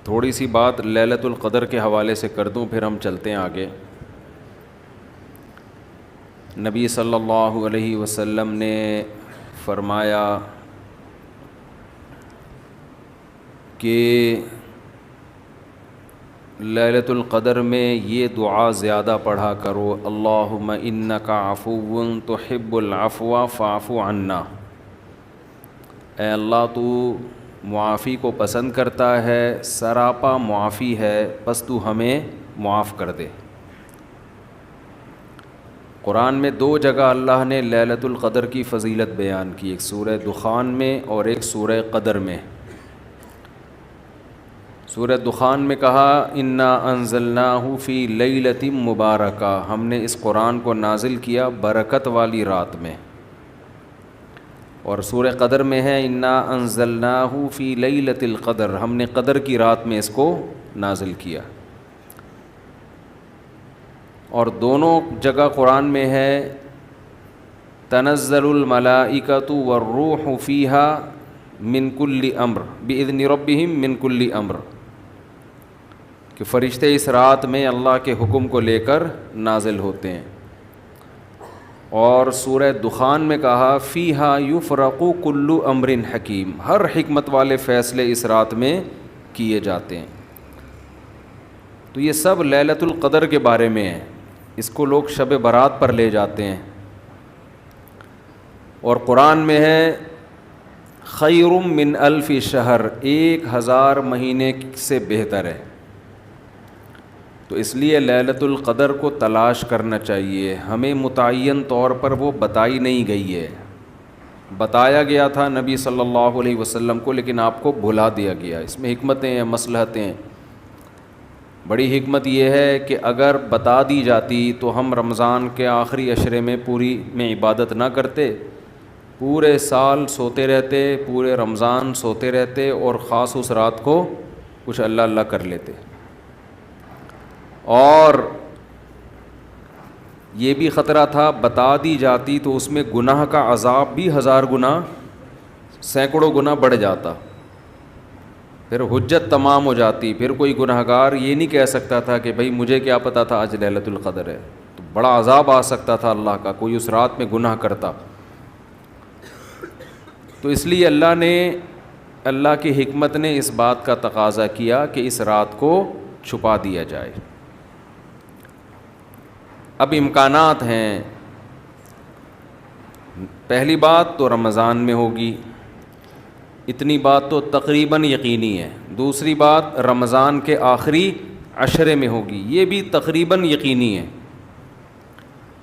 تھوڑی سی بات لیلۃ القدر کے حوالے سے کر دوں، پھر ہم چلتے ہیں آگے۔ نبی صلی اللہ علیہ وسلم نے فرمایا کہ لیلۃ القدر میں یہ دعا زیادہ پڑھا کرو، اللہم انک عفو تحب العفو فاعف عنا۔ اے اللہ تو معافی کو پسند کرتا ہے، سراپا معافی ہے، بس تو ہمیں معاف کر دے۔ قرآن میں 2 جگہ اللہ نے لیلۃ القدر کی فضیلت بیان کی، ایک سورہ دخان میں اور ایک سورہ قدر میں۔ سورہ دخان میں کہا انا انزلناہ فی لیلۃ مبارکہ، ہم نے اس قرآن کو نازل کیا برکت والی رات میں۔ اور سورہ قدر میں ہے انا انزلناہ فی لیلۃ القدر، ہم نے قدر کی رات میں اس کو نازل کیا۔ اور دونوں جگہ قرآن میں ہے تنزل الملائکۃ والروح فیہا من کل امر باذن ربہم من کل امر، کہ فرشتے اس رات میں اللہ کے حکم کو لے کر نازل ہوتے ہیں۔ اور سورہ دخان میں کہا فیہا یفرق کل امر حکیم، ہر حکمت والے فیصلے اس رات میں کیے جاتے ہیں۔ تو یہ سب لیلۃ القدر کے بارے میں ہے، اس کو لوگ شب برات پر لے جاتے ہیں۔ اور قرآن میں ہے خیر من الف شہر، 1000 مہینے سے بہتر ہے۔ تو اس لیے لیلۃ القدر کو تلاش کرنا چاہیے، ہمیں متعین طور پر وہ بتائی نہیں گئی ہے، بتایا گیا تھا نبی صلی اللہ علیہ وسلم کو، لیکن آپ کو بھلا دیا گیا۔ اس میں حکمتیں ہیں، مصلحتیں ہیں۔ بڑی حکمت یہ ہے کہ اگر بتا دی جاتی تو ہم رمضان کے آخری عشرے میں پوری میں عبادت نہ کرتے، پورے سال سوتے رہتے، پورے رمضان سوتے رہتے، اور خاص اس رات کو کچھ اللہ اللہ کر لیتے۔ اور یہ بھی خطرہ تھا بتا دی جاتی تو اس میں گناہ کا عذاب بھی 1000 گنا، سینکڑوں گنا بڑھ جاتا، پھر حجت تمام ہو جاتی، پھر کوئی گناہگار یہ نہیں کہہ سکتا تھا کہ بھائی مجھے کیا پتہ تھا آج لیلۃ القدر ہے، تو بڑا عذاب آ سکتا تھا اللہ کا، کوئی اس رات میں گناہ کرتا۔ تو اس لیے اللہ کی حکمت نے اس بات کا تقاضا کیا کہ اس رات کو چھپا دیا جائے۔ اب امکانات ہیں، پہلی بات تو رمضان میں ہوگی، اتنی بات تو تقریباً یقینی ہے۔ دوسری بات رمضان کے آخری عشرے میں ہوگی، یہ بھی تقریباً یقینی ہے۔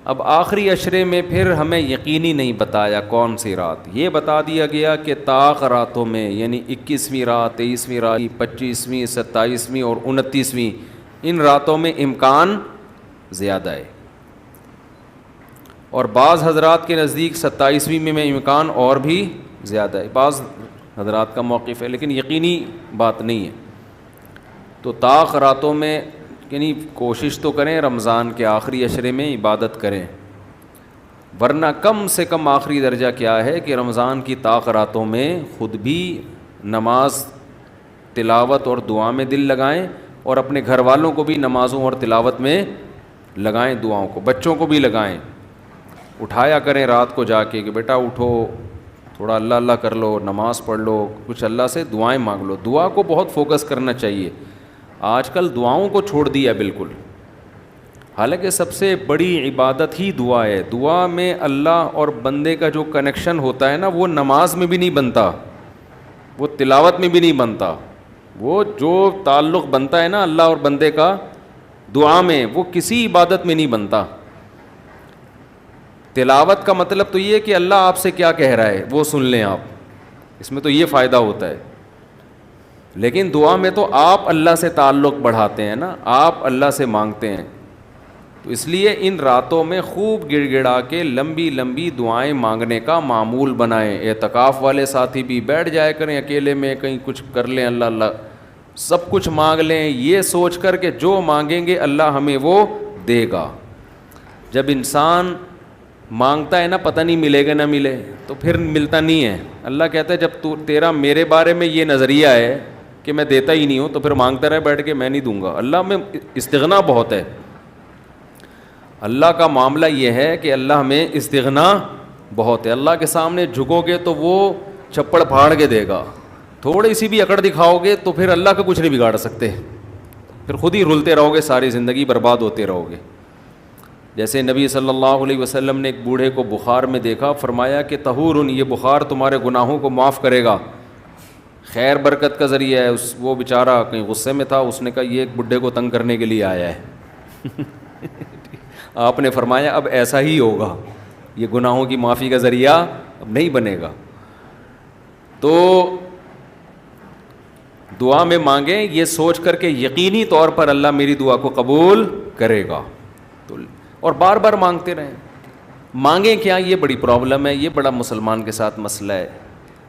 اب آخری عشرے میں پھر ہمیں یقینی نہیں بتایا کون سی رات، یہ بتا دیا گیا کہ طاق راتوں میں، یعنی 21ویں رات، 23ویں رات، 25ویں، 27ویں اور 29ویں، ان راتوں میں امکان زیادہ ہے۔ اور بعض حضرات کے نزدیک 27ویں میں امکان اور بھی زیادہ ہے، بعض حضرات کا موقف ہے، لیکن یقینی بات نہیں ہے۔ تو طاق راتوں میں یعنی کوشش تو کریں رمضان کے آخری عشرے میں عبادت کریں، ورنہ کم سے کم آخری درجہ کیا ہے کہ رمضان کی طاق راتوں میں خود بھی نماز، تلاوت اور دعا میں دل لگائیں، اور اپنے گھر والوں کو بھی نمازوں اور تلاوت میں لگائیں، دعاؤں کو، بچوں کو بھی لگائیں، اٹھایا کریں رات کو جا کے کہ بیٹا اٹھو، تھوڑا اللہ اللہ کر لو، نماز پڑھ لو، کچھ اللہ سے دعائیں مانگ لو۔ دعا کو بہت فوکس کرنا چاہیے، آج کل دعاؤں کو چھوڑ دیا بالکل، حالانکہ سب سے بڑی عبادت ہی دعا ہے۔ دعا میں اللہ اور بندے کا جو کنیکشن ہوتا ہے نا، وہ نماز میں بھی نہیں بنتا، وہ تلاوت میں بھی نہیں بنتا، وہ جو تعلق بنتا ہے نا اللہ اور بندے کا دعا میں، وہ کسی عبادت میں نہیں بنتا۔ تلاوت کا مطلب تو یہ ہے کہ اللہ آپ سے کیا کہہ رہا ہے وہ سن لیں آپ، اس میں تو یہ فائدہ ہوتا ہے۔ لیکن دعا میں تو آپ اللہ سے تعلق بڑھاتے ہیں نا، آپ اللہ سے مانگتے ہیں۔ تو اس لیے ان راتوں میں خوب گڑ گڑا کے لمبی لمبی دعائیں مانگنے کا معمول بنائیں۔ اعتکاف والے ساتھی بھی بیٹھ جائے کریں اکیلے میں، کہیں کچھ کر لیں، اللہ اللہ سب کچھ مانگ لیں، یہ سوچ کر کہ جو مانگیں گے اللہ ہمیں وہ دے گا۔ جب انسان مانگتا ہے نا پتہ نہیں ملے گا نہ ملے، تو پھر ملتا نہیں ہے۔ اللہ کہتا ہے جب تیرا میرے بارے میں یہ نظریہ ہے کہ میں دیتا ہی نہیں ہوں تو پھر مانگتا رہے بیٹھ کے میں نہیں دوں گا. اللہ میں استغنا بہت ہے. اللہ کا معاملہ یہ ہے کہ اللہ میں استغنا بہت ہے. اللہ کے سامنے جھکو گے تو وہ چھپڑ پھاڑ کے دے گا, تھوڑی سی بھی اکڑ دکھاؤ گے تو پھر اللہ کا کچھ نہیں بگاڑ سکتے, پھر خود ہی رلتے رہو گے, ساری زندگی برباد ہوتے رہو گے. جیسے نبی صلی اللہ علیہ وسلم نے ایک بوڑھے کو بخار میں دیکھا, فرمایا کہ طہور, یہ بخار تمہارے گناہوں کو معاف کرے گا, خیر برکت کا ذریعہ ہے. وہ بیچارہ کہیں غصے میں تھا, اس نے کہا یہ ایک بڈھے کو تنگ کرنے کے لیے آیا ہے. آپ نے فرمایا اب ایسا ہی ہوگا, یہ گناہوں کی معافی کا ذریعہ اب نہیں بنے گا. تو دعا میں مانگیں یہ سوچ کر کے یقینی طور پر اللہ میری دعا کو قبول کرے گا, تو اور بار بار مانگتے رہیں. مانگیں کیا, یہ بڑی پرابلم ہے, یہ بڑا مسلمان کے ساتھ مسئلہ ہے.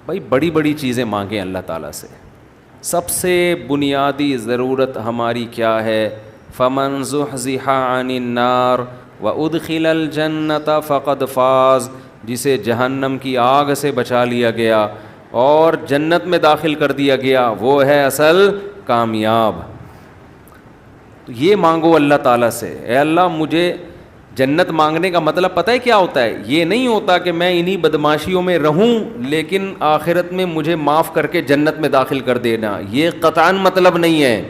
بھائی بڑی بڑی چیزیں مانگیں اللہ تعالیٰ سے. سب سے بنیادی ضرورت ہماری کیا ہے؟ فمن زحزح عن النار وادخل الجنة فقد فاز, جسے جہنم کی آگ سے بچا لیا گیا اور جنت میں داخل کر دیا گیا وہ ہے اصل کامیاب. تو یہ مانگو اللہ تعالیٰ سے, اے اللہ مجھے جنت. مانگنے کا مطلب پتہ ہے کیا ہوتا ہے؟ یہ نہیں ہوتا کہ میں انہی بدماشیوں میں رہوں لیکن آخرت میں مجھے معاف کر کے جنت میں داخل کر دینا, یہ قطعاً مطلب نہیں ہے.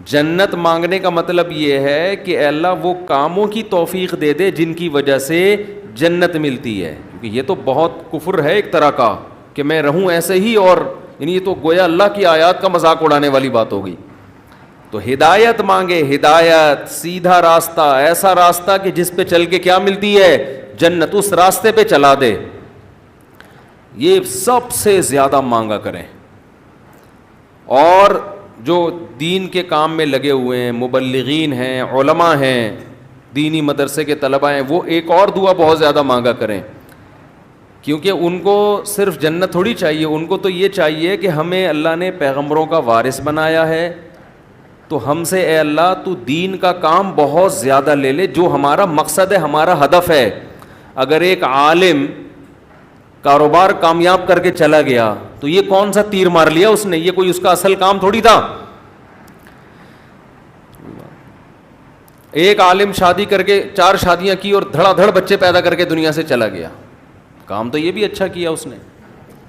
جنت مانگنے کا مطلب یہ ہے کہ اے اللہ وہ کاموں کی توفیق دے دے جن کی وجہ سے جنت ملتی ہے, کیونکہ یہ تو بہت کفر ہے ایک طرح کا کہ میں رہوں ایسے ہی, اور یہ تو گویا اللہ کی آیات کا مذاق اڑانے والی بات ہوگی. تو ہدایت مانگے, ہدایت, سیدھا راستہ, ایسا راستہ کہ جس پہ چل کے کیا ملتی ہے؟ جنت. اس راستے پہ چلا دے, یہ سب سے زیادہ مانگا کریں. اور جو دین کے کام میں لگے ہوئے ہیں, مبلغین ہیں, علماء ہیں, دینی مدرسے کے طلباء ہیں, وہ ایک اور دعا بہت زیادہ مانگا کریں, کیونکہ ان کو صرف جنت تھوڑی چاہیے, ان کو تو یہ چاہیے کہ ہمیں اللہ نے پیغمبروں کا وارث بنایا ہے, تو ہم سے اے اللہ تو دین کا کام بہت زیادہ لے لے, جو ہمارا مقصد ہے, ہمارا ہدف ہے. اگر ایک عالم کاروبار کامیاب کر کے چلا گیا تو یہ کون سا تیر مار لیا اس نے, یہ کوئی اس کا اصل کام تھوڑی تھا. ایک عالم شادی کر کے 4 شادیاں کی اور دھڑا دھڑ بچے پیدا کر کے دنیا سے چلا گیا, کام تو یہ بھی اچھا کیا اس نے,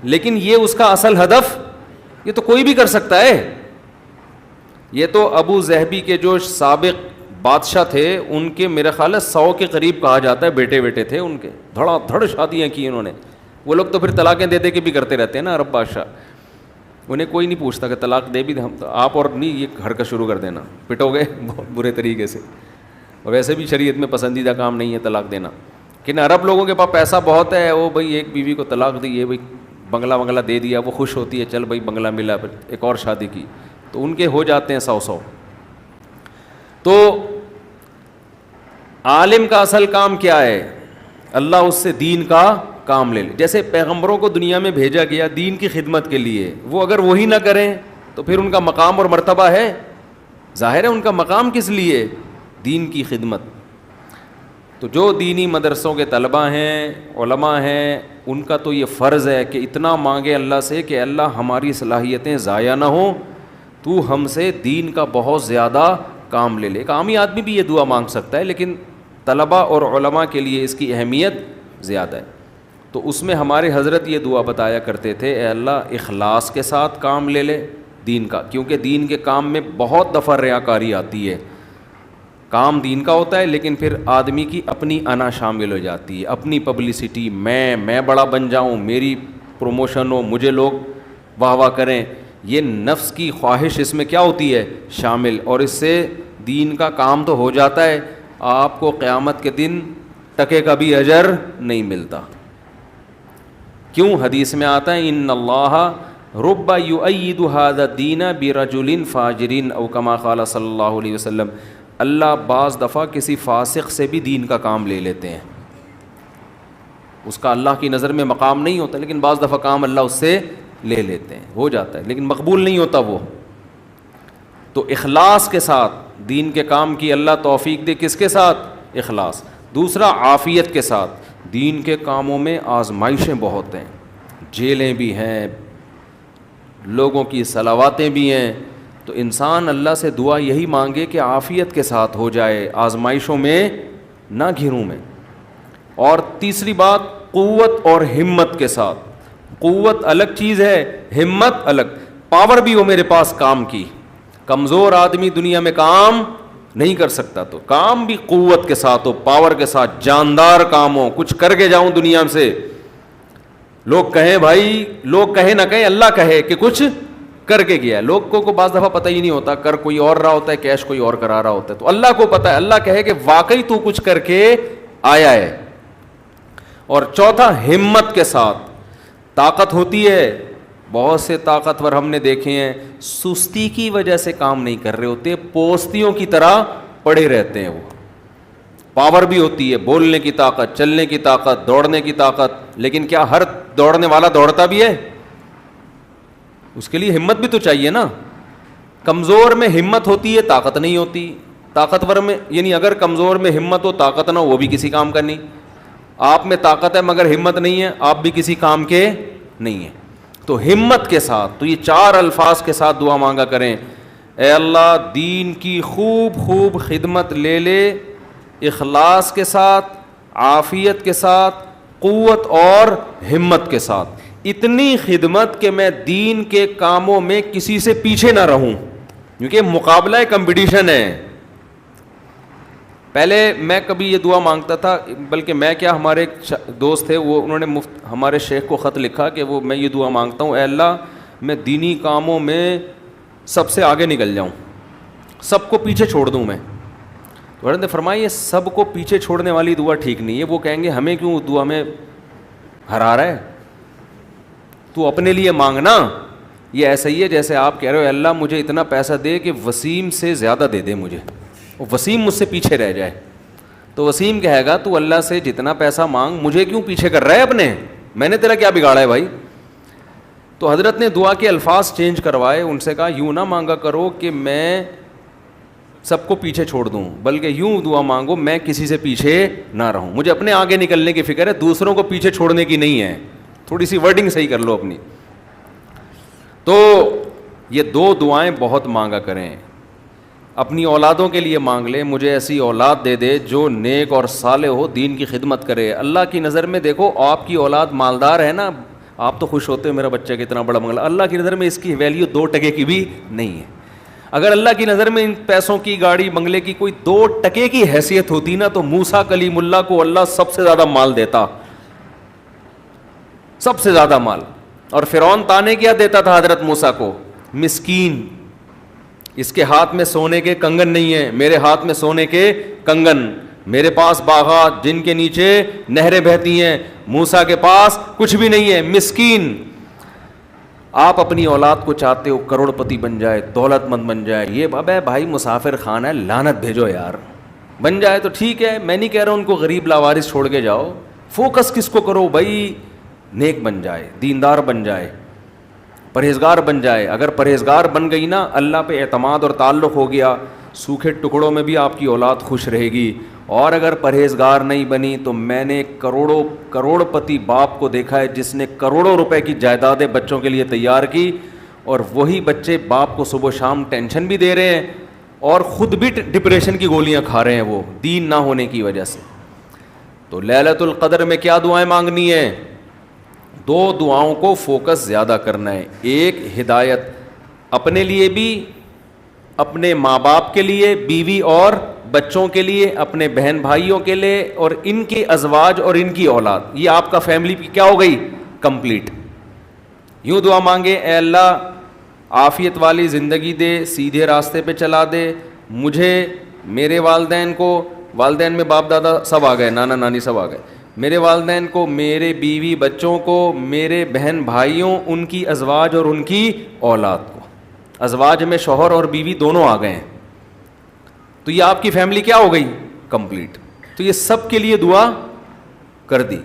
لیکن یہ اس کا اصل ہدف, یہ تو کوئی بھی کر سکتا ہے. یہ تو ابو ظہبی کے جو سابق بادشاہ تھے ان کے میرے خیال ہے 100 کے قریب کہا جاتا ہے بیٹے تھے ان کے, دھڑا دھڑ شادیاں کی انہوں نے. وہ لوگ تو پھر طلاقیں دے دے کے بھی کرتے رہتے ہیں نا عرب بادشاہ, انہیں کوئی نہیں پوچھتا کہ طلاق دے بھی ہم تو آپ, اور نہیں یہ گھر کا شروع کر دینا, پٹو گے بہت برے طریقے سے. اور ویسے بھی شریعت میں پسندیدہ کام نہیں ہے طلاق دینا, لیکن عرب لوگوں کے پاس پیسہ بہت ہے, وہ بھائی ایک بیوی کو طلاق دی, یہ بھائی بنگلہ دے دیا, وہ خوش ہوتی ہے, چل بھائی بنگلہ ملا, پھر ایک اور شادی کی, تو ان کے ہو جاتے ہیں 100. تو عالم کا اصل کام کیا ہے؟ اللہ اس سے دین کا کام لے لے. جیسے پیغمبروں کو دنیا میں بھیجا گیا دین کی خدمت کے لیے, وہ اگر وہی نہ کریں تو پھر ان کا مقام اور مرتبہ ہے, ظاہر ہے ان کا مقام کس لیے؟ دین کی خدمت. تو جو دینی مدرسوں کے طلباء ہیں, علماء ہیں, ان کا تو یہ فرض ہے کہ اتنا مانگے اللہ سے کہ اللہ ہماری صلاحیتیں ضائع نہ ہوں, تو ہم سے دین کا بہت زیادہ کام لے لے. ایک عامی آدمی بھی یہ دعا مانگ سکتا ہے, لیکن طلباء اور علماء کے لیے اس کی اہمیت زیادہ ہے. تو اس میں ہمارے حضرت یہ دعا بتایا کرتے تھے, اے اللہ اخلاص کے ساتھ کام لے لے دین کا, کیونکہ دین کے کام میں بہت دفعہ ریاکاری آتی ہے. کام دین کا ہوتا ہے لیکن پھر آدمی کی اپنی انا شامل ہو جاتی ہے, اپنی پبلسٹی, میں بڑا بن جاؤں, میری پروموشن ہو, مجھے لوگ واہ واہ کریں, یہ نفس کی خواہش اس میں کیا ہوتی ہے شامل, اور اس سے دین کا کام تو ہو جاتا ہے, آپ کو قیامت کے دن ٹکے کا بھی اجر نہیں ملتا. کیوں؟ حدیث میں آتا ہے ان اللہ رب یؤید ھذا الدین برجل فاجر او کما قال صلی اللہ علیہ وسلم, اللہ بعض دفعہ کسی فاسق سے بھی دین کا کام لے لیتے ہیں. اس کا اللہ کی نظر میں مقام نہیں ہوتا, لیکن بعض دفعہ کام اللہ اس سے لے لیتے ہیں, ہو جاتا ہے, لیکن مقبول نہیں ہوتا وہ. تو اخلاص کے ساتھ دین کے کام کی اللہ توفیق دے. کس کے ساتھ؟ اخلاص. دوسرا عافیت کے ساتھ. دین کے کاموں میں آزمائشیں بہت ہیں, جیلیں بھی ہیں, لوگوں کی صلواتیں بھی ہیں. تو انسان اللہ سے دعا یہی مانگے کہ عافیت کے ساتھ ہو جائے, آزمائشوں میں نہ گھروں میں. اور تیسری بات, قوت اور ہمت کے ساتھ. قوت الگ چیز ہے, ہمت الگ. پاور بھی ہو میرے پاس کام کی, کمزور آدمی دنیا میں کام نہیں کر سکتا, تو کام بھی قوت کے ساتھ ہو, پاور کے ساتھ, جاندار کام ہو, کچھ کر کے جاؤں دنیا سے. لوگ کہیں بھائی, لوگ کہیں نہ کہیں, اللہ کہے کہ کچھ کر کے گیا ہے. لوگوں کو بعض دفعہ پتہ ہی نہیں ہوتا, کر کوئی اور رہا ہوتا ہے, کیش کوئی اور کرا رہا ہوتا ہے. تو اللہ کو پتہ ہے, اللہ کہے کہ واقعی تو کچھ کر کے آیا ہے. اور چوتھا, ہمت کے ساتھ. طاقت ہوتی ہے, بہت سے طاقتور ہم نے دیکھے ہیں سستی کی وجہ سے کام نہیں کر رہے ہوتے, پوستیوں کی طرح پڑے رہتے ہیں. وہ پاور بھی ہوتی ہے, بولنے کی طاقت, چلنے کی طاقت, دوڑنے کی طاقت, لیکن کیا ہر دوڑنے والا دوڑتا بھی ہے؟ اس کے لیے ہمت بھی تو چاہیے نا. کمزور میں ہمت ہوتی ہے, طاقت نہیں ہوتی. طاقتور میں, یعنی اگر کمزور میں ہمت ہو, طاقت نہ ہو, وہ بھی کسی کام کا نہیں. آپ میں طاقت ہے مگر ہمت نہیں ہے, آپ بھی کسی کام کے نہیں ہیں. تو ہمت کے ساتھ, تو یہ 4 الفاظ کے ساتھ دعا مانگا کریں. اے اللہ دین کی خوب خوب خدمت لے لے, اخلاص کے ساتھ, عافیت کے ساتھ, قوت اور ہمت کے ساتھ. اتنی خدمت کہ میں دین کے کاموں میں کسی سے پیچھے نہ رہوں, کیونکہ مقابلہ کمپٹیشن ہے. پہلے میں کبھی یہ دعا مانگتا تھا, بلکہ میں کیا, ہمارے ایک دوست تھے, وہ انہوں نے ہمارے شیخ کو خط لکھا کہ وہ میں یہ دعا مانگتا ہوں, اے اللہ میں دینی کاموں میں سب سے آگے نکل جاؤں, سب کو پیچھے چھوڑ دوں میں. تو حضرت نے فرمایا یہ سب کو پیچھے چھوڑنے والی دعا ٹھیک نہیں ہے. وہ کہیں گے ہمیں کیوں دعا میں ہرا رہا ہے, تو اپنے لیے مانگنا. یہ ایسا ہی ہے جیسے آپ کہہ رہے ہو اللہ مجھے اتنا پیسہ دے کہ وسیم سے زیادہ دے دے مجھے, وسیم مجھ سے پیچھے رہ جائے. تو وسیم کہے گا تو اللہ سے جتنا پیسہ مانگ, مجھے کیوں پیچھے کر رہا ہے اپنے, میں نے تیرا کیا بگاڑا ہے بھائی. تو حضرت نے دعا کے الفاظ چینج کروائے, ان سے کہا یوں نہ مانگا کرو کہ میں سب کو پیچھے چھوڑ دوں, بلکہ یوں دعا مانگو میں کسی سے پیچھے نہ رہوں, مجھے اپنے آگے نکلنے کی فکر ہے, دوسروں کو پیچھے چھوڑنے کی نہیں ہے. تھوڑی سی ورڈنگ صحیح کر لو اپنی. تو یہ 2 دعائیں بہت مانگا کریں. اپنی اولادوں کے لیے مانگ لے, مجھے ایسی اولاد دے دے جو نیک اور صالح ہو, دین کی خدمت کرے. اللہ کی نظر میں دیکھو آپ کی اولاد مالدار ہے نا, آپ تو خوش ہوتے ہو میرا بچہ کتنا بڑا بنگلہ, اللہ کی نظر میں اس کی ویلیو 2 ٹکے کی بھی نہیں ہے. اگر اللہ کی نظر میں ان پیسوں کی, گاڑی بنگلے کی کوئی 2 ٹکے کی حیثیت ہوتی نا, تو موسیٰ کلیم اللہ کو اللہ سب سے زیادہ مال دیتا, سب سے زیادہ مال. اور فرعون تانے کیا دیتا تھا حضرت موسیٰ کو, مسکین, اس کے ہاتھ میں سونے کے کنگن نہیں ہیں, میرے ہاتھ میں سونے کے کنگن, میرے پاس باغات جن کے نیچے نہریں بہتی ہیں, موسیٰ کے پاس کچھ بھی نہیں ہے, مسکین. آپ اپنی اولاد کو چاہتے ہو کروڑ پتی بن جائے, دولت مند بن جائے, یہ بابا بھائی مسافر خانہ ہے, لعنت بھیجو یار. بن جائے تو ٹھیک ہے, میں نہیں کہہ رہا ان کو غریب لاوارث چھوڑ کے جاؤ, فوکس کس کو کرو بھائی, نیک بن جائے, دیندار بن جائے, پرہیزگار بن جائے. اگر پرہیزگار بن گئی نا, اللہ پہ اعتماد اور تعلق ہو گیا, سوکھے ٹکڑوں میں بھی آپ کی اولاد خوش رہے گی. اور اگر پرہیزگار نہیں بنی تو میں نے کروڑ پتی باپ کو دیکھا ہے جس نے کروڑوں روپے کی جائیدادیں بچوں کے لیے تیار کی, اور وہی بچے باپ کو صبح شام ٹینشن بھی دے رہے ہیں اور خود بھی ڈپریشن کی گولیاں کھا رہے ہیں وہ دین نہ ہونے کی وجہ سے. تو لیلۃ القدر میں کیا دعائیں مانگنی ہیں؟ 2 دعاؤں کو فوکس زیادہ کرنا ہے. ایک ہدایت اپنے لیے بھی, اپنے ماں باپ کے لیے, بیوی اور بچوں کے لیے, اپنے بہن بھائیوں کے لیے, اور ان کے ازواج اور ان کی اولاد. یہ آپ کا فیملی کیا ہو گئی؟ کمپلیٹ. یوں دعا مانگے, اے اللہ عافیت والی زندگی دے, سیدھے راستے پہ چلا دے مجھے, میرے والدین کو, والدین میں باپ دادا سب آ گئے, نانا نانی سب آ گئے, میرے والدین کو, میرے بیوی بچوں کو, میرے بہن بھائیوں, ان کی ازواج اور ان کی اولاد کو. ازواج میں شوہر اور بیوی دونوں آ گئے ہیں, تو یہ آپ کی فیملی کیا ہو گئی؟ کمپلیٹ. تو یہ سب کے لیے دعا کر دی.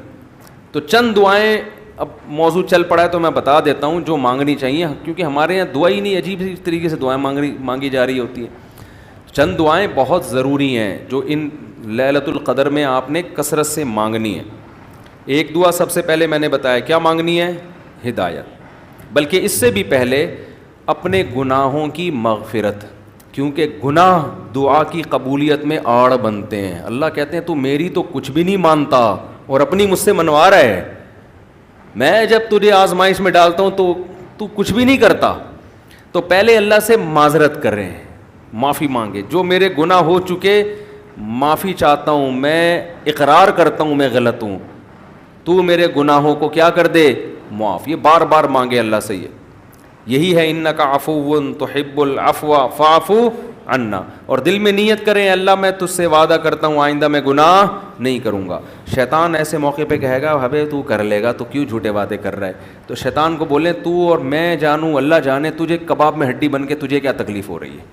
تو چند دعائیں, اب موضوع چل پڑا ہے تو میں بتا دیتا ہوں جو مانگنی چاہیے, کیونکہ ہمارے یہاں دعا ہی نہیں, عجیب طریقے سے دعائیں مانگی جا رہی ہوتی ہیں. چند دعائیں بہت ضروری ہیں جو ان لیلۃ القدر میں آپ نے کثرت سے مانگنی ہے. ایک دعا سب سے پہلے میں نے بتایا کیا مانگنی ہے؟ ہدایت. بلکہ اس سے بھی پہلے اپنے گناہوں کی مغفرت، کیونکہ گناہ دعا کی قبولیت میں آڑ بنتے ہیں. اللہ کہتے ہیں تو میری تو کچھ بھی نہیں مانتا اور اپنی مجھ سے منوا رہا ہے. میں جب تجھے آزمائش میں ڈالتا ہوں تو کچھ بھی نہیں کرتا. تو پہلے اللہ سے معذرت کر رہے ہیں، معافی مانگے. جو میرے گناہ ہو چکے معافی چاہتا ہوں، میں اقرار کرتا ہوں میں غلط ہوں، تو میرے گناہوں کو کیا کر دے، معاف. یہ بار بار مانگے اللہ سے. یہی ہے انک عفو تحب العفو فاعف عنا. اور دل میں نیت کریں اللہ میں تجھ سے وعدہ کرتا ہوں آئندہ میں گناہ نہیں کروں گا. شیطان ایسے موقع پہ کہے گا ہبے تو کر لے گا، تو کیوں جھوٹے باتیں کر رہا ہے. تو شیطان کو بولیں تو اور میں جانوں اللہ جانے تجھے کباب میں ہڈی بن کے تجھے کیا تکلیف ہو رہی ہے.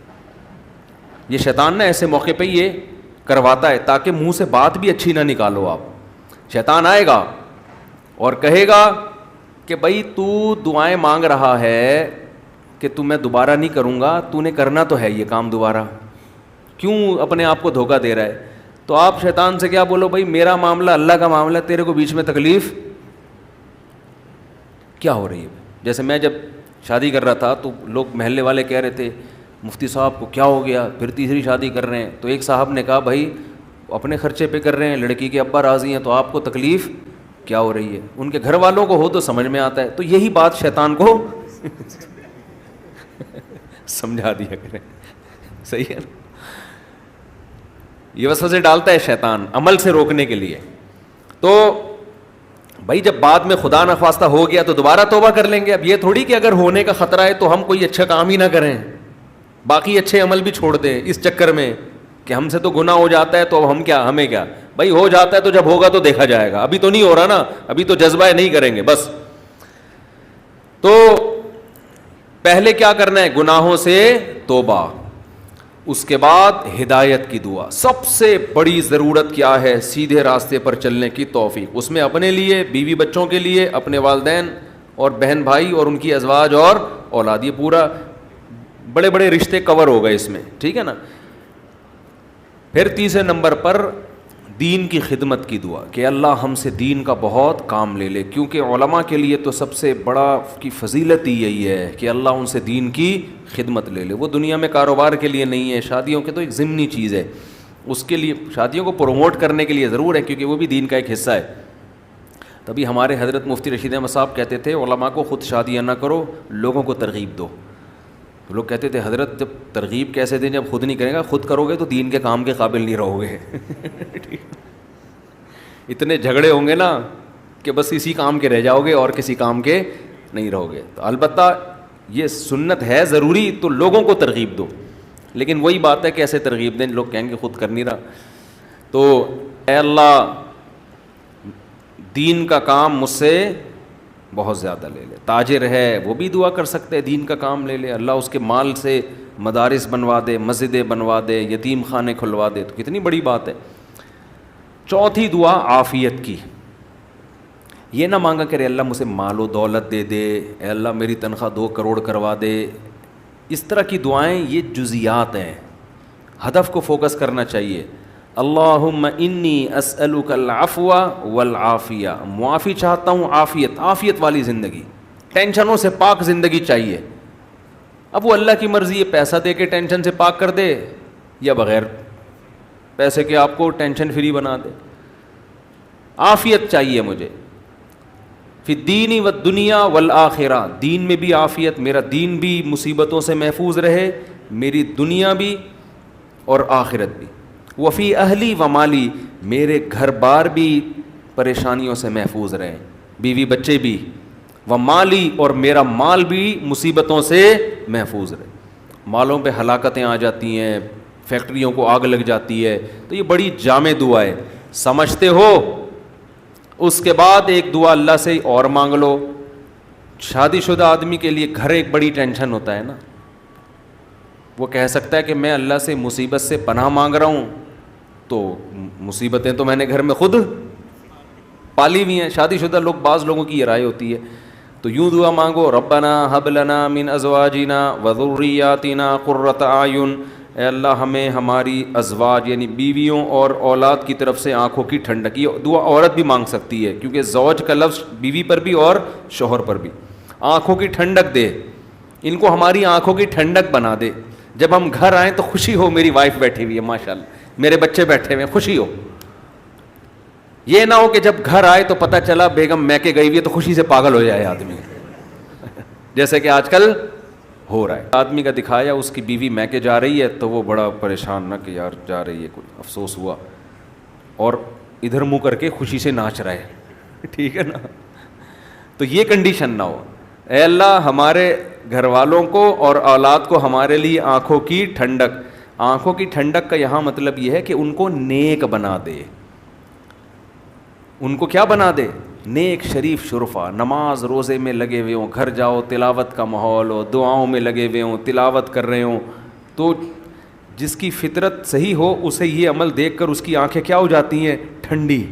یہ شیطان نا ایسے موقع پہ یہ کرواتا ہے تاکہ منہ سے بات بھی اچھی نہ نکالو آپ. شیطان آئے گا اور کہے گا کہ بھائی تو دعائیں مانگ رہا ہے کہ میں دوبارہ نہیں کروں گا، تو نے کرنا تو ہے یہ کام دوبارہ، کیوں اپنے آپ کو دھوکہ دے رہا ہے. تو آپ شیطان سے کیا بولو، بھائی میرا معاملہ اللہ کا معاملہ، تیرے کو بیچ میں تکلیف کیا ہو رہی ہے. جیسے میں جب شادی کر رہا تھا تو لوگ محلے والے کہہ رہے تھے مفتی صاحب کو کیا ہو گیا، پھر تیسری شادی کر رہے ہیں. تو ایک صاحب نے کہا بھائی اپنے خرچے پہ کر رہے ہیں، لڑکی کے ابا راضی ہیں، تو آپ کو تکلیف کیا ہو رہی ہے. ان کے گھر والوں کو ہو تو سمجھ میں آتا ہے. تو یہی بات شیطان کو سمجھا دیا کریں. صحیح ہے نا. یہ وسوسے ڈالتا ہے شیطان عمل سے روکنے کے لیے. تو بھائی جب بعد میں خدا نخواستہ ہو گیا تو دوبارہ توبہ کر لیں گے. اب یہ تھوڑی کہ اگر ہونے کا خطرہ ہے تو ہم کوئی اچھا کام ہی نہ کریں، باقی اچھے عمل بھی چھوڑ دیں اس چکر میں کہ ہم سے تو گناہ ہو جاتا ہے تو اب ہمیں کیا. بھائی ہو جاتا ہے تو جب ہوگا تو دیکھا جائے گا، ابھی تو نہیں ہو رہا نا، ابھی تو جذبہ ہے نہیں کریں گے بس. تو پہلے کیا کرنا ہے، گناہوں سے توبہ. اس کے بعد ہدایت کی دعا. سب سے بڑی ضرورت کیا ہے، سیدھے راستے پر چلنے کی توفیق. اس میں اپنے لیے، بیوی بچوں کے لیے، اپنے والدین اور بہن بھائی اور ان کی ازواج اور اولاد، یہ پورا بڑے بڑے رشتے کور ہو گئے اس میں، ٹھیک ہے نا. پھر تیسرے نمبر پر دین کی خدمت کی دعا کہ اللہ ہم سے دین کا بہت کام لے لے. کیونکہ علماء کے لیے تو سب سے بڑا کی فضیلت ہی یہی ہے کہ اللہ ان سے دین کی خدمت لے لے. وہ دنیا میں کاروبار کے لیے نہیں ہے، شادیوں کے تو ایک ضمنی چیز ہے، اس کے لیے شادیوں کو پروموٹ کرنے کے لیے ضرور ہے کیونکہ وہ بھی دین کا ایک حصہ ہے. تبھی ہمارے حضرت مفتی رشید احمد صاحب کہتے تھے علماء کو خود شادیاں نہ کرو، لوگوں کو ترغیب دو. تو لوگ کہتے تھے حضرت جب ترغیب کیسے دیں جب خود نہیں کرے گا، خود کرو گے تو دین کے کام کے قابل نہیں رہو گے. اتنے جھگڑے ہوں گے نا کہ بس اسی کام کے رہ جاؤ گے اور کسی کام کے نہیں رہو گے. تو البتہ یہ سنت ہے ضروری تو لوگوں کو ترغیب دو، لیکن وہی بات ہے کہ ایسے ترغیب دیں لوگ کہیں گے خود کر نہیں رہا. تو اے اللہ دین کا کام مجھ سے بہت زیادہ لے لے. تاجر ہے وہ بھی دعا کر سکتے ہیں دین کا کام لے لے، اللہ اس کے مال سے مدارس بنوا دے، مسجدیں بنوا دے، یتیم خانے کھلوا دے، تو کتنی بڑی بات ہے. چوتھی دعا عافیت کی. یہ نہ مانگا کرے اللہ مجھے مال و دولت دے دے، اے اللہ میری تنخواہ 2 کروڑ کروا دے. اس طرح کی دعائیں یہ جزیات ہیں، ہدف کو فوکس کرنا چاہیے. اللہم انی اسألک العفو والعافیہ، معافی چاہتا ہوں، عافیت والی زندگی، ٹینشنوں سے پاک زندگی چاہیے. اب وہ اللہ کی مرضی ہے، پیسہ دے کے ٹینشن سے پاک کر دے یا بغیر پیسے کے آپ کو ٹینشن فری بنا دے. عافیت چاہیے مجھے فی الدین والدنیا والآخرہ، دین میں بھی عافیت، میرا دین بھی مصیبتوں سے محفوظ رہے، میری دنیا بھی اور آخرت بھی. وفی اہلی و مالی، میرے گھر بار بھی پریشانیوں سے محفوظ رہے، بیوی بچے بھی، و مالی اور میرا مال بھی مصیبتوں سے محفوظ رہے. مالوں پہ ہلاکتیں آ جاتی ہیں، فیکٹریوں کو آگ لگ جاتی ہے، تو یہ بڑی جامع دعا ہے، سمجھتے ہو. اس کے بعد ایک دعا اللہ سے اور مانگ لو. شادی شدہ آدمی کے لیے گھر ایک بڑی ٹینشن ہوتا ہے نا، وہ کہہ سکتا ہے کہ میں اللہ سے مصیبت سے پناہ مانگ رہا ہوں، تو مصیبتیں تو میں نے گھر میں خود پالی ہوئی ہیں. شادی شدہ لوگ، بعض لوگوں کی یہ رائے ہوتی ہے، تو یوں دعا مانگو ربنا ہب لنا من ازواجنا وذریاتنا قرۃ اعین، اے اللہ ہمیں ہماری ازواج یعنی بیویوں اور اولاد کی طرف سے آنکھوں کی ٹھنڈک. یہ دعا عورت بھی مانگ سکتی ہے کیونکہ زوج کا لفظ بیوی پر بھی اور شوہر پر بھی. آنکھوں کی ٹھنڈک دے، ان کو ہماری آنکھوں کی ٹھنڈک بنا دے. جب ہم گھر آئیں تو خوشی ہو، میری وائف بیٹھی ہوئی ہے ماشاء اللہ، میرے بچے بیٹھے ہوئے ہیں، خوشی ہو. یہ نہ ہو کہ جب گھر آئے تو پتہ چلا بیگم میکے گئی ہوئی ہے تو خوشی سے پاگل ہو جائے آدمی جیسے کہ آج کل ہو رہا ہے. آدمی کا دکھایا اس کی بیوی میکے جا رہی ہے تو وہ بڑا پریشان، نہ کہ یار جا رہی ہے، کوئی افسوس ہوا، اور ادھر منہ کر کے خوشی سے ناچ رہا ہے. ٹھیک ہے نا؟ تو یہ کنڈیشن نہ ہو. اے اللہ ہمارے گھر والوں کو اور اولاد کو ہمارے لیے آنکھوں کی ٹھنڈک. آنکھوں کی ٹھنڈک کا یہاں مطلب یہ ہے کہ ان کو نیک بنا دے. ان کو کیا بنا دے؟ نیک، شریف، شرفا. نماز روزے میں لگے ہوئے ہوں، گھر جاؤ تلاوت کا ماحول ہو، دعاؤں میں لگے ہوئے ہوں، تلاوت کر رہے ہوں. تو جس کی فطرت صحیح ہو اسے یہ عمل دیکھ کر اس کی آنکھیں کیا ہو جاتی ہیں؟ ٹھنڈی.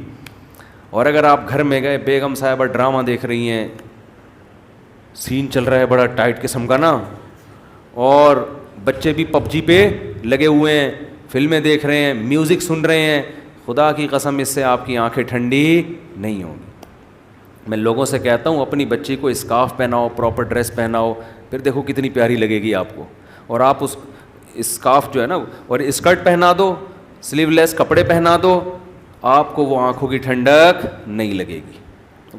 اور اگر آپ گھر میں گئے، بیگم صاحبہ ڈرامہ دیکھ رہی ہیں، سین چل رہا ہے بڑا ٹائٹ قسم کا نا، اور بچے بھی پب جی پہ لگے ہوئے ہیں، فلمیں دیکھ رہے ہیں، میوزک سن رہے ہیں، خدا کی قسم اس سے آپ کی آنکھیں ٹھنڈی نہیں ہوں گی. میں لوگوں سے کہتا ہوں اپنی بچی کو اسکارف پہناؤ، پراپر ڈریس پہناؤ، پھر دیکھو کتنی پیاری لگے گی آپ کو. اور آپ اس اسکارف جو ہے نا، اور اسکرٹ پہنا دو، سلیو لیس کپڑے پہنا دو، آپ کو وہ آنکھوں کی ٹھنڈک نہیں لگے گی.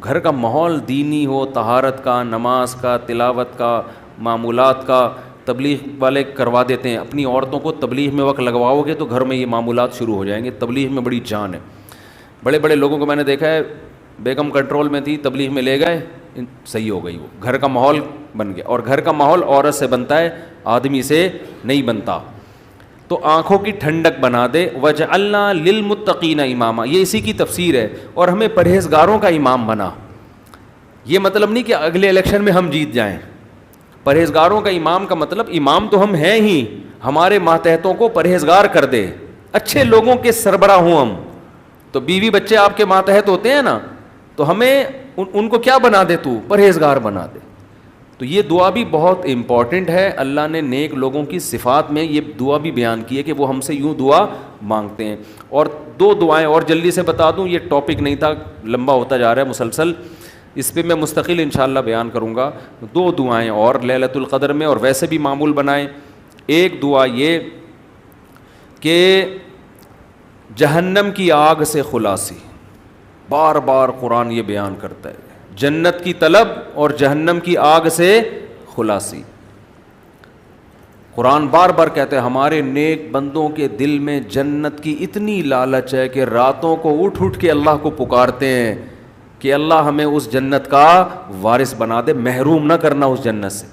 گھر کا ماحول دینی ہو، طہارت کا، نماز کا، تلاوت کا، معمولات کا. تبلیغ والے کروا دیتے ہیں، اپنی عورتوں کو تبلیغ میں وقت لگواؤ گے تو گھر میں یہ معمولات شروع ہو جائیں گے. تبلیغ میں بڑی جان ہے. بڑے بڑے لوگوں کو میں نے دیکھا ہے، بیگم کنٹرول میں تھی، تبلیغ میں لے گئے، صحیح ہو گئی، وہ گھر کا ماحول بن گیا. اور گھر کا ماحول عورت سے بنتا ہے، آدمی سے نہیں بنتا. تو آنکھوں کی ٹھنڈک بنا دے. وَجَعَلْنَا لِلْمُتَّقِينَ اماما، یہ اسی کی تفسیر ہے. اور ہمیں پرہیزگاروں کا امام بنا. یہ مطلب نہیں کہ اگلے الیکشن میں ہم جیت جائیں. پرہیزگاروں کا امام کا مطلب امام تو ہم ہیں ہی، ہمارے ماتحتوں کو پرہیزگار کر دے، اچھے لوگوں کے سربراہ ہوں ہم. تو بیوی بچے آپ کے ماتحت ہوتے ہیں نا، تو ہمیں ان کو کیا بنا دے؟ تو پرہیزگار بنا دے. تو یہ دعا بھی بہت امپورٹنٹ ہے. اللہ نے نیک لوگوں کی صفات میں یہ دعا بھی بیان کی ہے کہ وہ ہم سے یوں دعا مانگتے ہیں. اور دو دعائیں اور جلدی سے بتا دوں، یہ ٹاپک نہیں تھا، لمبا ہوتا جا رہا ہے مسلسل، اس پہ میں مستقل انشاءاللہ بیان کروں گا. دو دعائیں اور لیلۃ القدر میں، اور ویسے بھی معمول بنائیں. ایک دعا یہ کہ جہنم کی آگ سے خلاصی. بار بار قرآن یہ بیان کرتا ہے، جنت کی طلب اور جہنم کی آگ سے خلاصی. قرآن بار بار کہتا ہے ہمارے نیک بندوں کے دل میں جنت کی اتنی لالچ ہے کہ راتوں کو اٹھ اٹھ کے اللہ کو پکارتے ہیں کہ اللہ ہمیں اس جنت کا وارث بنا دے، محروم نہ کرنا اس جنت سے.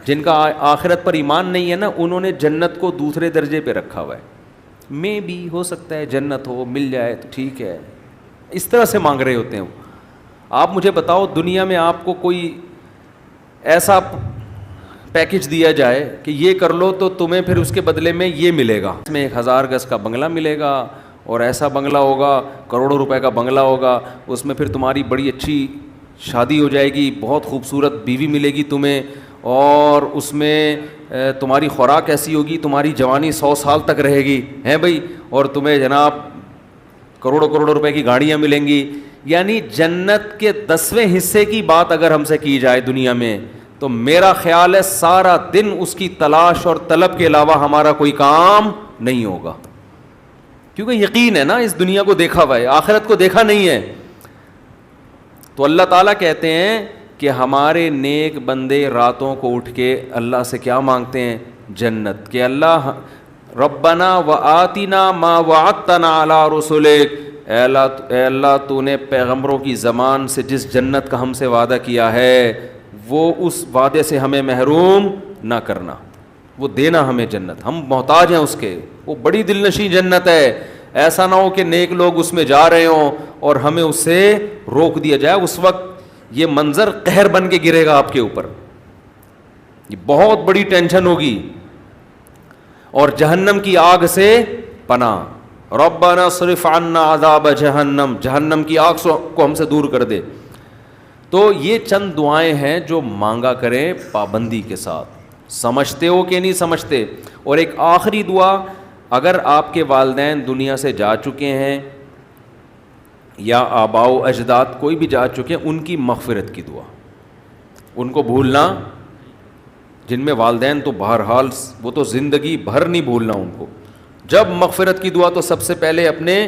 جن کا آخرت پر ایمان نہیں ہے نا، انہوں نے جنت کو دوسرے درجے پہ رکھا ہوا ہے. میں بھی ہو سکتا ہے جنت ہو، مل جائے تو ٹھیک ہے، اس طرح سے مانگ رہے ہوتے ہیں. آپ مجھے بتاؤ، دنیا میں آپ کو کوئی ایسا پیکج دیا جائے کہ یہ کر لو تو تمہیں پھر اس کے بدلے میں یہ ملے گا، اس میں 1000 گز کا بنگلہ ملے گا، اور ایسا بنگلہ ہوگا، کروڑوں روپے کا بنگلہ ہوگا، اس میں پھر تمہاری بڑی اچھی شادی ہو جائے گی، بہت خوبصورت بیوی ملے گی تمہیں، اور اس میں تمہاری خوراک ایسی ہوگی، تمہاری جوانی 100 سال تک رہے گی، ہیں بھائی، اور تمہیں جناب کروڑوں کروڑوں روپے کی گاڑیاں ملیں گی. یعنی جنت کے 10ویں حصے کی بات اگر ہم سے کی جائے دنیا میں، تو میرا خیال ہے سارا دن اس کی تلاش اور طلب کے علاوہ ہمارا کوئی کام نہیں ہوگا. کیونکہ یقین ہے نا، اس دنیا کو دیکھا ہوا ہے، آخرت کو دیکھا نہیں ہے. تو اللہ تعالیٰ کہتے ہیں کہ ہمارے نیک بندے راتوں کو اٹھ کے اللہ سے کیا مانگتے ہیں؟ جنت. کہ اللہ ربنا وآتنا ما وعدتنا علی رسولک، اے اللہ تو نے پیغمبروں کی زبان سے جس جنت کا ہم سے وعدہ کیا ہے، وہ اس وعدے سے ہمیں محروم نہ کرنا، وہ دینا ہمیں جنت، ہم محتاج ہیں اس کے. وہ بڑی دل نشیں جنت ہے. ایسا نہ ہو کہ نیک لوگ اس میں جا رہے ہوں اور ہمیں اس سے روک دیا جائے. اس وقت یہ منظر قہر بن کے گرے گا آپ کے اوپر، یہ بہت بڑی ٹینشن ہوگی. اور جہنم کی آگ سے پناہ، ربنا صرف عنا عذاب جہنم، جہنم کی آگ کو ہم سے دور کر دے. تو یہ چند دعائیں ہیں جو مانگا کریں پابندی کے ساتھ. سمجھتے ہو کہ نہیں سمجھتے؟ اور ایک آخری دعا، اگر آپ کے والدین دنیا سے جا چکے ہیں یا آباء و اجداد کوئی بھی جا چکے ہیں، ان کی مغفرت کی دعا. ان کو بھولنا، جن میں والدین تو بہرحال وہ تو زندگی بھر نہیں بھولنا ان کو. جب مغفرت کی دعا تو سب سے پہلے اپنے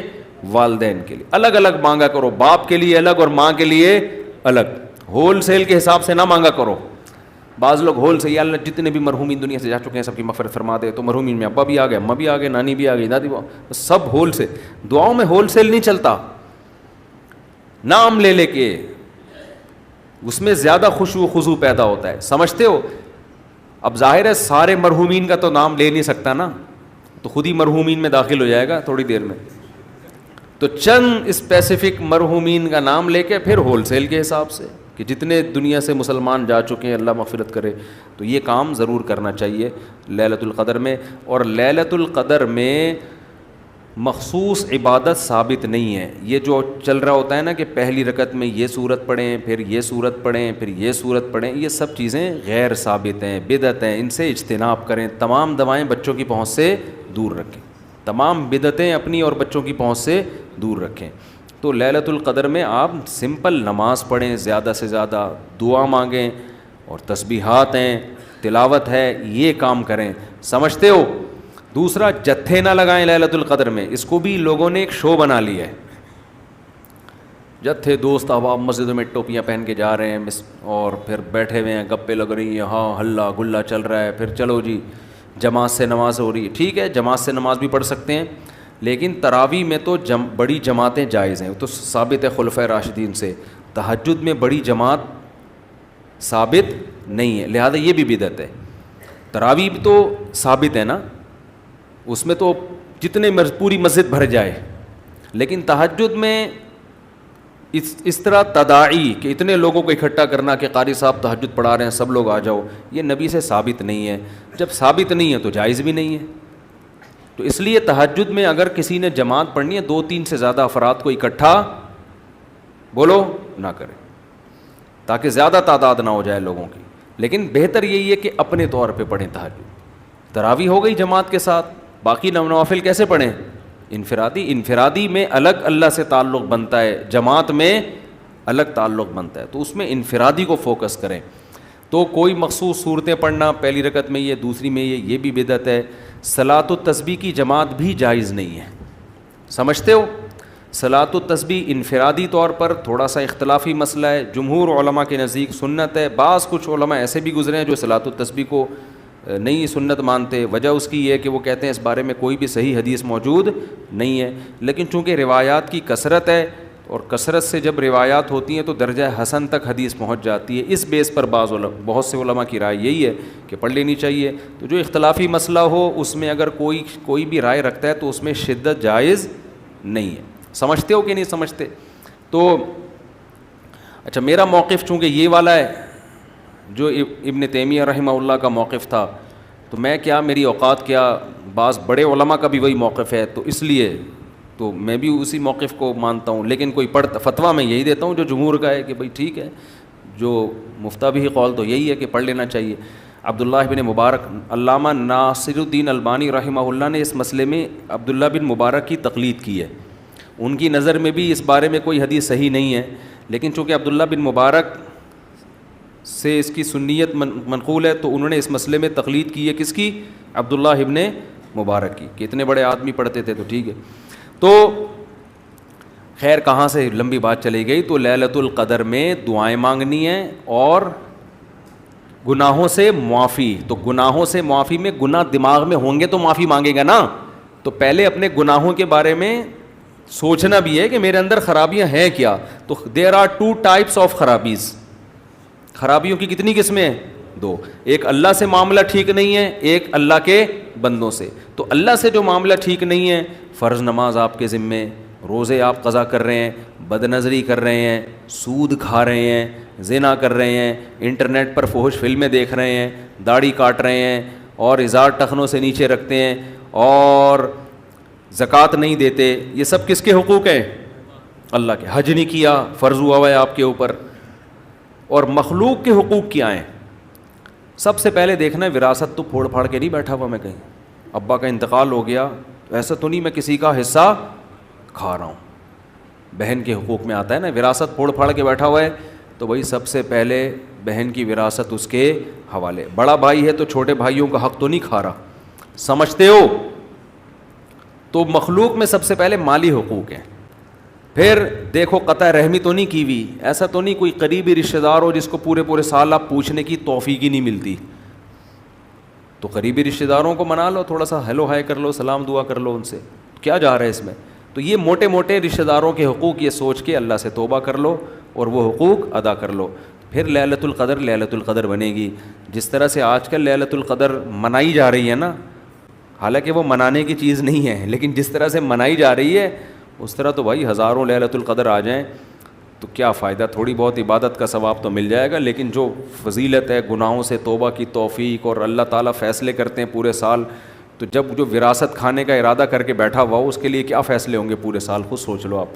والدین کے لیے الگ الگ مانگا کرو، باپ کے لیے الگ اور ماں کے لیے الگ. ہول سیل کے حساب سے نہ مانگا کرو. بعض لوگ ہول سے، یا اللہ جتنے بھی مرحومین دنیا سے جا چکے ہیں سب کی مغفرت فرما دے، تو مرحومین میں ابا بھی آ گئے، اماں بھی آ گئے، نانی بھی آ گئی، دادی بھی، سب ہول سے. دعاؤں میں ہول سیل نہیں چلتا. نام لے لے کے اس میں زیادہ خشوع و خضوع پیدا ہوتا ہے. سمجھتے ہو؟ اب ظاہر ہے سارے مرحومین کا تو نام لے نہیں سکتا نا، تو خود ہی مرحومین میں داخل ہو جائے گا تھوڑی دیر میں. تو چند اسپیسیفک مرحومین کا نام لے کے پھر ہول سیل کے حساب سے کہ جتنے دنیا سے مسلمان جا چکے ہیں اللہ مغفرت کرے. تو یہ کام ضرور کرنا چاہیے لیلۃ القدر میں. اور لیلۃ القدر میں مخصوص عبادت ثابت نہیں ہے. یہ جو چل رہا ہوتا ہے نا کہ پہلی رکعت میں یہ سورت پڑھیں، پھر یہ سورت پڑھیں، پھر یہ سورت پڑھیں، یہ سب چیزیں غیر ثابت ہیں، بدعت ہیں. ان سے اجتناب کریں. تمام دوائیں بچوں کی پہنچ سے دور رکھیں. تمام بدعتیں اپنی اور بچوں کی پہنچ سے دور رکھیں. تو لیلۃ القدر میں آپ سمپل نماز پڑھیں، زیادہ سے زیادہ دعا مانگیں، اور تسبیحات ہیں، تلاوت ہے، یہ کام کریں. سمجھتے ہو؟ دوسرا، جتھے نہ لگائیں لیلۃ القدر میں. اس کو بھی لوگوں نے ایک شو بنا لیا ہے. جتھے دوست احباب مسجدوں میں ٹوپیاں پہن کے جا رہے ہیں اور پھر بیٹھے ہوئے ہیں، گپے لگ رہی ہیں، ہاں ہلا گلا چل رہا ہے، پھر چلو جی جماعت سے نماز ہو رہی ہے. ٹھیک ہے، جماعت سے نماز بھی پڑھ سکتے ہیں، لیکن تراویح میں تو بڑی جماعتیں جائز ہیں. تو ثابت ہے خلفائے راشدین سے. تہجد میں بڑی جماعت ثابت نہیں ہے، لہذا یہ بھی بدعت ہے. تراویح تو ثابت ہے نا، اس میں تو جتنے پوری مسجد بھر جائے، لیکن تہجد میں اس طرح تداعی کہ اتنے لوگوں کو اکٹھا کرنا کہ قاری صاحب تہجد پڑھا رہے ہیں سب لوگ آ جاؤ، یہ نبی سے ثابت نہیں ہے. جب ثابت نہیں ہے تو جائز بھی نہیں ہے. تو اس لیے تہجد میں اگر کسی نے جماعت پڑھنی ہے 2-3 سے زیادہ افراد کو اکٹھا بولو نہ کرے، تاکہ زیادہ تعداد نہ ہو جائے لوگوں کی. لیکن بہتر یہی ہے کہ اپنے طور پہ پڑھیں تہجد. تراویح ہو گئی جماعت کے ساتھ، باقی نوافل کیسے پڑھیں؟ انفرادی میں الگ اللہ سے تعلق بنتا ہے، جماعت میں الگ تعلق بنتا ہے. تو اس میں انفرادی کو فوکس کریں. تو کوئی مخصوص صورتیں پڑھنا، پہلی رکعت میں یہ، دوسری میں یہ بھی بدعت ہے. صلاۃ التسبیح کی جماعت بھی جائز نہیں ہے. سمجھتے ہو؟ صلاۃ التسبیح انفرادی طور پر تھوڑا سا اختلافی مسئلہ ہے. جمہور علماء کے نزدیک سنت ہے. بعض کچھ علماء ایسے بھی گزرے ہیں جو صلاۃ التسبیح کو نہیں سنت مانتے. وجہ اس کی یہ ہے کہ وہ کہتے ہیں اس بارے میں کوئی بھی صحیح حدیث موجود نہیں ہے. لیکن چونکہ روایات کی کثرت ہے، اور کثرت سے جب روایات ہوتی ہیں تو درجہ حسن تک حدیث پہنچ جاتی ہے. اس بیس پر بہت سے علماء کی رائے یہی ہے کہ پڑھ لینی چاہیے. تو جو اختلافی مسئلہ ہو اس میں اگر کوئی بھی رائے رکھتا ہے تو اس میں شدت جائز نہیں ہے. سمجھتے ہو کہ نہیں سمجھتے؟ تو اچھا، میرا موقف چونکہ یہ والا ہے جو ابن تیمیہ رحمہ اللہ کا موقف تھا، تو میں کیا، میری اوقات کیا، بعض بڑے علماء کا بھی وہی موقف ہے، تو اس لیے تو میں بھی اسی موقف کو مانتا ہوں. لیکن کوئی فتویٰ میں یہی دیتا ہوں جو جمہور کا ہے کہ بھائی ٹھیک ہے، جو مفتہ بھی قول تو یہی ہے کہ پڑھ لینا چاہیے. عبداللہ بن مبارک، علامہ ناصر الدین البانی رحمہ اللہ نے اس مسئلے میں عبداللہ بن مبارک کی تقلید کی ہے. ان کی نظر میں بھی اس بارے میں کوئی حدیث صحیح نہیں ہے، لیکن چونکہ عبداللہ بن مبارک سے اس کی سنیت منقول ہے تو انہوں نے اس مسئلے میں تقلید کی ہے. کس کی؟ عبداللہ ابن مبارک کی، کہ اتنے بڑے آدمی پڑھتے تھے تو ٹھیک ہے. تو خیر کہاں سے لمبی بات چلی گئی. تو لیلۃ القدر میں دعائیں مانگنی ہیں اور گناہوں سے معافی. تو گناہوں سے معافی میں گناہ دماغ میں ہوں گے تو معافی مانگے گا نا. تو پہلے اپنے گناہوں کے بارے میں سوچنا بھی ہے کہ میرے اندر خرابیاں ہیں کیا. تو دیر آر 2 types آف خرابیز. خرابیوں کی کتنی قسمیں ہیں؟ 2. ایک اللہ سے معاملہ ٹھیک نہیں ہے، ایک اللہ کے بندوں سے. تو اللہ سے جو معاملہ ٹھیک نہیں ہے، فرض نماز آپ کے ذمے، روزے آپ قضا کر رہے ہیں، بد نظری کر رہے ہیں، سود کھا رہے ہیں، زنا کر رہے ہیں، انٹرنیٹ پر فحش فلمیں دیکھ رہے ہیں، داڑھی کاٹ رہے ہیں اور ازار ٹخنوں سے نیچے رکھتے ہیں اور زکوٰۃ نہیں دیتے. یہ سب کس کے حقوق ہیں؟ اللہ کے. حج نہیں کیا، فرض ہوا ہے آپ کے اوپر. اور مخلوق کے حقوق کیا ہیں؟ سب سے پہلے دیکھنا ہے وراثت تو پھوڑ پھاڑ کے نہیں بیٹھا ہوا میں کہیں. ابا کا انتقال ہو گیا، ایسا تو نہیں میں کسی کا حصہ کھا رہا ہوں. بہن کے حقوق میں آتا ہے نا، وراثت پھوڑ پھاڑ کے بیٹھا ہوا ہے تو بھائی سب سے پہلے بہن کی وراثت اس کے حوالے. بڑا بھائی ہے تو چھوٹے بھائیوں کا حق تو نہیں کھا رہا, سمجھتے ہو؟ تو مخلوق میں سب سے پہلے مالی حقوق ہیں. پھر دیکھو قطع رحمی تو نہیں کی ہوئی, ایسا تو نہیں کوئی قریبی رشتہ دار ہو جس کو پورے سال آپ پوچھنے کی توفیق ہی نہیں ملتی, تو قریبی رشتہ داروں کو منا لو, تھوڑا سا ہیلو ہائے کر لو, سلام دعا کر لو ان سے, کیا جا رہا ہے اس میں. تو یہ موٹے موٹے رشتہ داروں کے حقوق یہ سوچ کے اللہ سے توبہ کر لو اور وہ حقوق ادا کر لو. پھر لیلۃ القدر بنے گی. جس طرح سے آج کل لیلۃ القدر منائی جا رہی ہے نا, حالانکہ وہ منانے کی چیز نہیں ہے, لیکن جس طرح سے منائی جا رہی ہے اس طرح تو بھائی ہزاروں لیلۃ القدر آ جائیں تو کیا فائدہ, تھوڑی بہت عبادت کا ثواب تو مل جائے گا, لیکن جو فضیلت ہے گناہوں سے توبہ کی توفیق, اور اللہ تعالیٰ فیصلے کرتے ہیں پورے سال, تو جب جو وراثت کھانے کا ارادہ کر کے بیٹھا ہوا ہو اس کے لیے کیا فیصلے ہوں گے پورے سال, خود سوچ لو آپ.